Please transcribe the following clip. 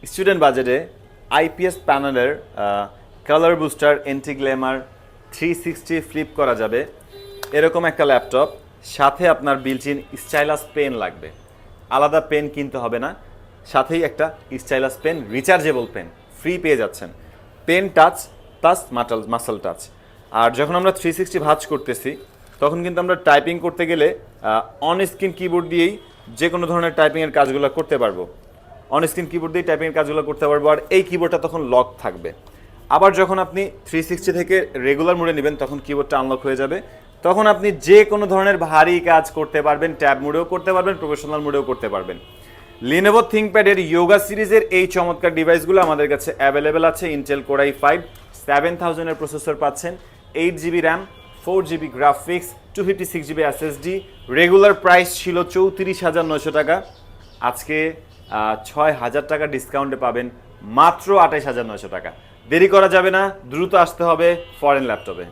Student বাজেটে IPS প্যানেলের colour booster anti Glamour 360 flip করা যাবে এরকম একটা ল্যাপটপ, সাথে আপনার বিল্ট-ইন স্টাইলাস পেন লাগবে। আলাদা পেন কিনতে হবে না, সাথেই একটা stylus pen, rechargeable pen free পেয়ে যাচ্ছেন। Pen touch plus muscle touch. আর যখন আমরা 360 ভাঁজ করতেছি তখন কিন্তু আমরা টাইপিং করতে গেলে অন স্ক্রিন কিবোর্ড দিয়েই যে কোনো ধরনের টাইপিংয়ের কাজগুলো করতে পারবো। অন স্ক্রিন কিবোর্ড দিয়ে টাইপিংয়ের কাজগুলো করতে পারবো, আর এই কিবোর্ডটা তখন লক থাকবে। আবার যখন আপনি 360 থেকে রেগুলার মোডে নেবেন তখন কিবোর্ডটা আনলক হয়ে যাবে, তখন আপনি যে কোনো ধরনের ভারী কাজ করতে পারবেন, ট্যাব মোডেও করতে পারবেন, প্রফেশনাল মোডেও করতে পারবেন। লিনোভো থিংকপ্যাডের ইয়োগা সিরিজের এই চমৎকার ডিভাইসগুলো আমাদের কাছে অ্যাভেলেবেল আছে। ইন্টেল কোর i5 7000 এর প্রসেসর পাচ্ছেন, 8GB RAM, 4GB graphics, 256GB SSD. Regular price ছিল 34,900 টাকা, আজকে 6,000 টাকা ডিসকাউন্টে পাবেন মাত্র 28,900 টাকা। দেরি করা যাবে না, দ্রুত আসতে হবে ফরেন ল্যাপটপে।